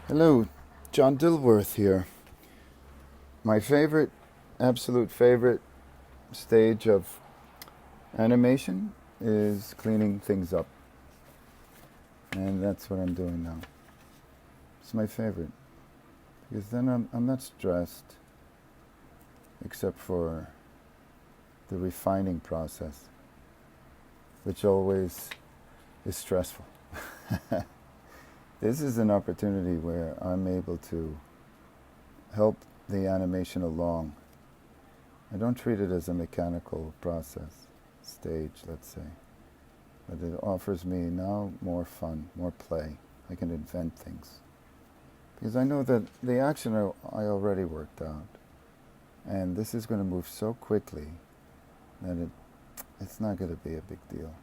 Hello, John Dilworth here. My absolute favorite stage of animation is cleaning things up. And that's what I'm doing now. It's my favorite. Because then I'm not stressed, except for the refining process, which always is stressful. This is an opportunity where I'm able to help the animation along. I don't treat it as a mechanical process, stage, let's say. But it offers me now more fun, more play. I can invent things. Because I know that the action I already worked out. And this is going to move so quickly that it's not going to be a big deal.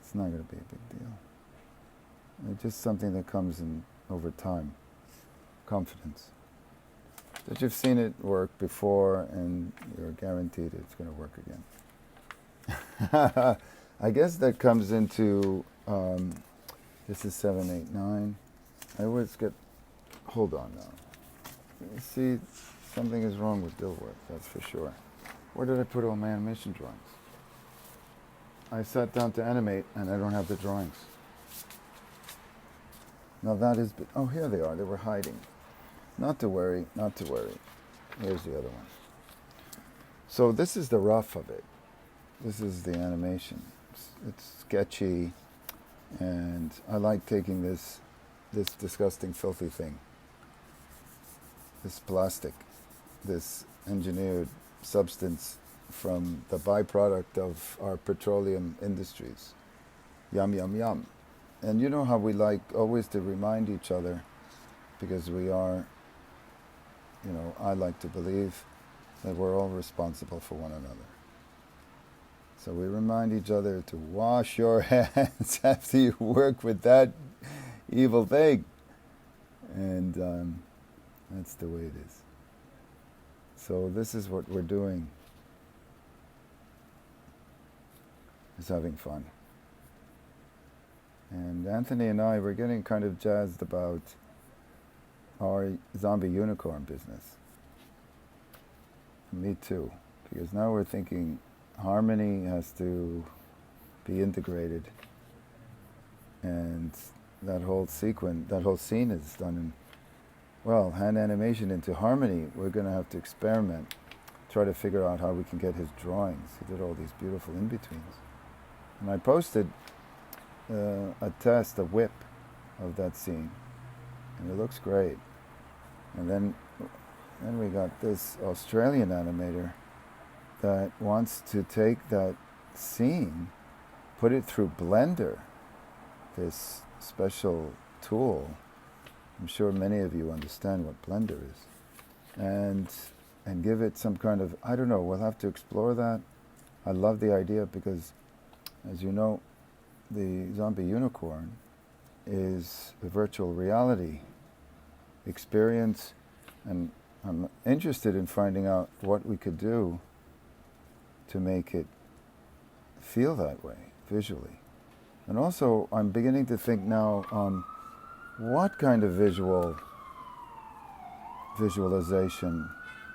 It's not going to be a big deal. It's just something that comes in over time. Confidence. That you've seen it work before and you're guaranteed it's going to work again. I guess that comes into, this is 7, 8, 9. I always get, hold on now. You see, something is wrong with Dilworth, that's for sure. Where did I put all my animation drawings? I sat down to animate and I don't have the drawings. Now that is, oh, here they are, they were hiding. Not to worry, not to worry. Here's the other one. So this is the rough of it. This is the animation. It's sketchy, and I like taking this disgusting, filthy thing, this plastic, this engineered substance from the byproduct of our petroleum industries. Yum, yum, yum. And you know how we like always to remind each other, because we are, I like to believe that we're all responsible for one another. So we remind each other to wash your hands after you work with that evil thing. And that's the way it is. So this is what we're doing, is having fun. And Anthony and I were getting kind of jazzed about our zombie unicorn business. Me too, because now we're thinking harmony has to be integrated, and that whole scene is done in, well, hand animation into harmony. We're going to have to experiment, try to figure out how we can get his drawings. He did all these beautiful in-betweens. And I posted a whip of that scene, and it looks great. And then we got this Australian animator that wants to take that scene, put it through Blender, this special tool. I'm sure many of you understand what Blender is. And give it some kind of, I don't know, we'll have to explore that. I love the idea because, as you know, the zombie unicorn is a virtual reality experience, and I'm interested in finding out what we could do to make it feel that way visually. And also, I'm beginning to think now on what kind of visualization,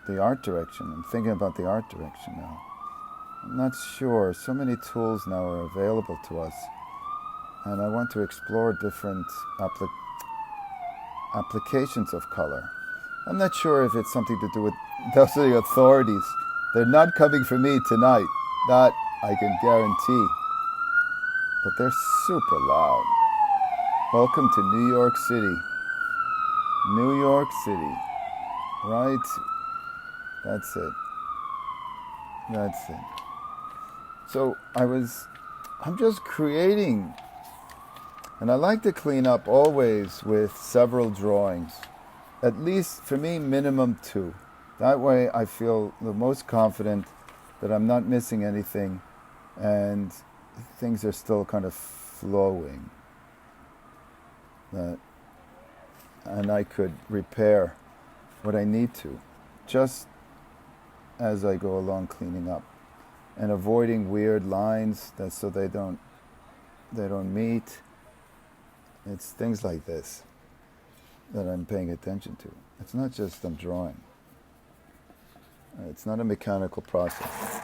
the art direction. I'm thinking about the art direction now. I'm not sure. So many tools now are available to us, and I want to explore different applications of color. I'm not sure if it's something to do with those are the authorities. They're not coming for me tonight. That I can guarantee. But they're super loud. Welcome to New York City. New York City. Right? That's it. That's it. So I'm just creating. And I like to clean up always with several drawings. At least, for me, minimum 2. That way I feel the most confident that I'm not missing anything and things are still kind of flowing. And I could repair what I need to, just as I go along cleaning up. And avoiding weird lines so they don't meet. It's things like this. that I'm paying attention to. It's not just I'm drawing. It's not a mechanical process.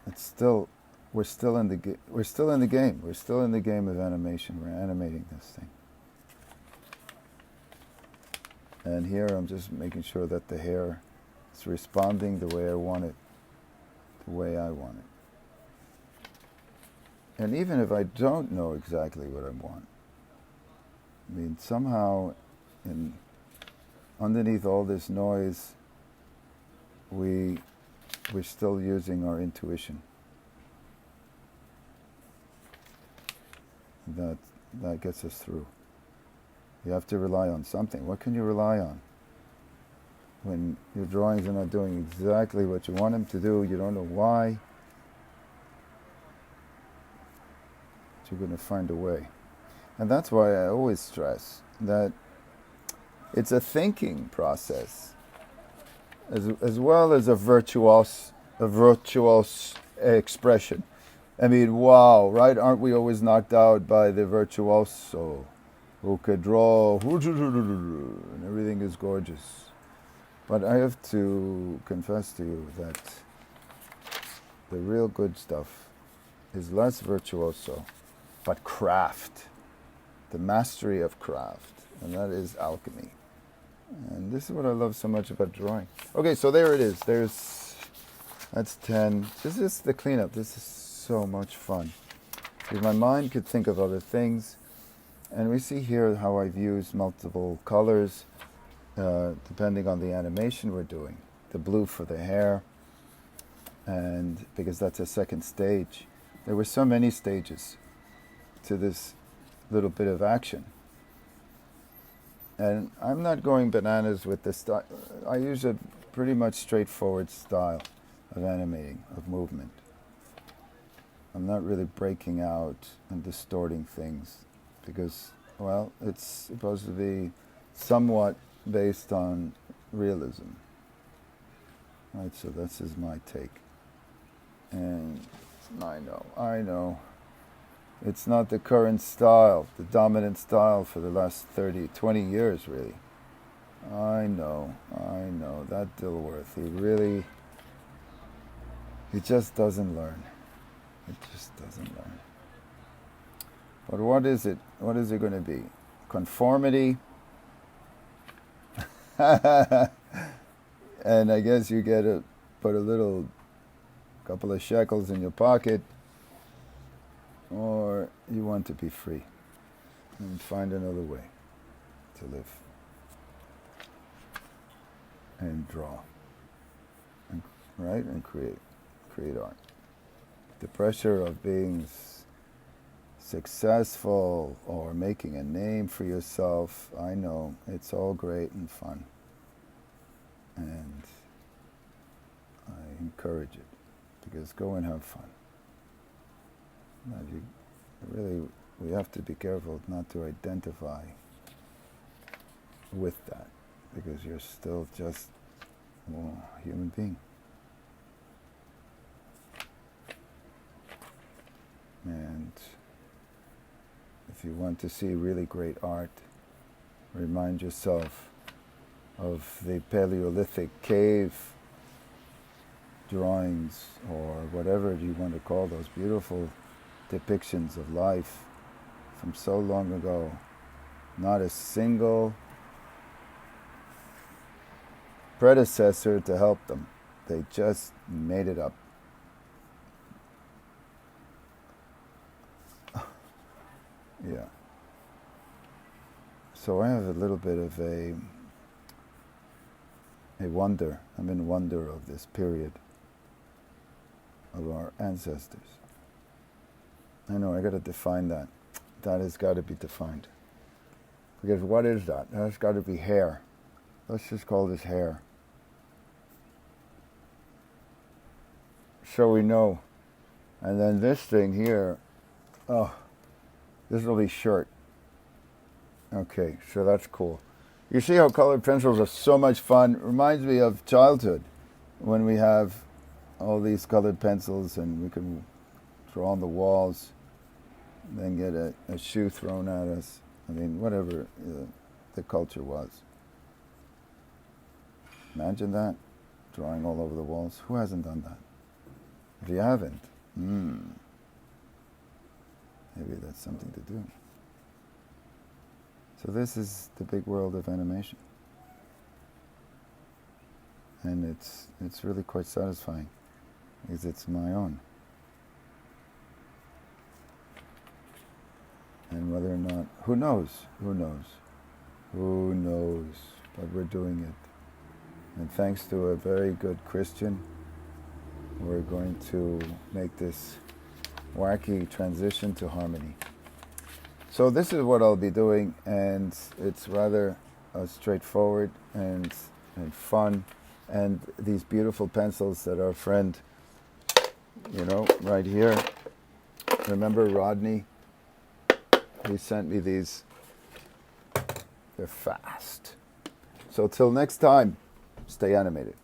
It's still, we're still in the game. We're still in the game. We're still in the game of animation. We're animating this thing. And here I'm just making sure that the hair is responding the way I want it, the way I want it. And even if I don't know exactly what I want, I mean, somehow, underneath all this noise, we're still using our intuition. That gets us through. You have to rely on something. What can you rely on? When your drawings are not doing exactly what you want them to do, you don't know why, but you're going to find a way. And that's why I always stress that it's a thinking process, as well as a virtuos expression. I mean, wow, right? Aren't we always knocked out by the virtuoso who could draw and everything is gorgeous? But I have to confess to you that the real good stuff is less virtuoso, but craft, the mastery of craft, and that is alchemy. And this is what I love so much about drawing. Okay, so there it is. That's 10. This is the cleanup. This is so much fun. Because my mind could think of other things. And we see here how I've used multiple colors depending on the animation we're doing. The blue for the hair, and because that's a second stage. There were so many stages to this little bit of action. And I'm not going bananas with this style. I use a pretty much straightforward style of animating, of movement. I'm not really breaking out and distorting things because, well, it's supposed to be somewhat based on realism. Right, so this is my take. And I know. It's not the current style, the dominant style for the last 30, 20 years, really. I know. That Dilworth, he just doesn't learn. It just doesn't learn. But what is it? What is it going to be? Conformity? And I guess you get to put a couple of shekels in your pocket, or you want to be free and find another way to live and draw, and create art. The pressure of being successful or making a name for yourself, I know it's all great and fun, and I encourage it, because go and have fun. We have to be careful not to identify with that, because you're still just a human being. And if you want to see really great art, remind yourself of the Paleolithic cave drawings, or whatever you want to call those beautiful depictions of life from so long ago. Not a single predecessor to help them. They just made it up. Yeah. So I have a little bit of a wonder. I'm in wonder of this period of our ancestors. I know, I got to define that. That has got to be defined. Because what is that? That's got to be hair. Let's just call this hair. So we know. And then this thing here, this will be shirt. Okay, so that's cool. You see how colored pencils are so much fun? It reminds me of childhood, when we have all these colored pencils and we can draw on the walls, then get a shoe thrown at us. I mean, whatever the culture was. Imagine that, drawing all over the walls. Who hasn't done that? If you haven't, maybe that's something to do. So this is the big world of animation. And it's really quite satisfying, because it's my own. And whether or not, who knows, but we're doing it. And thanks to a very good Christian, we're going to make this wacky transition to harmony. So this is what I'll be doing, and it's rather straightforward and fun. And these beautiful pencils that our friend, right here, remember Rodney? He sent me these. They're fast. So till next time, stay animated.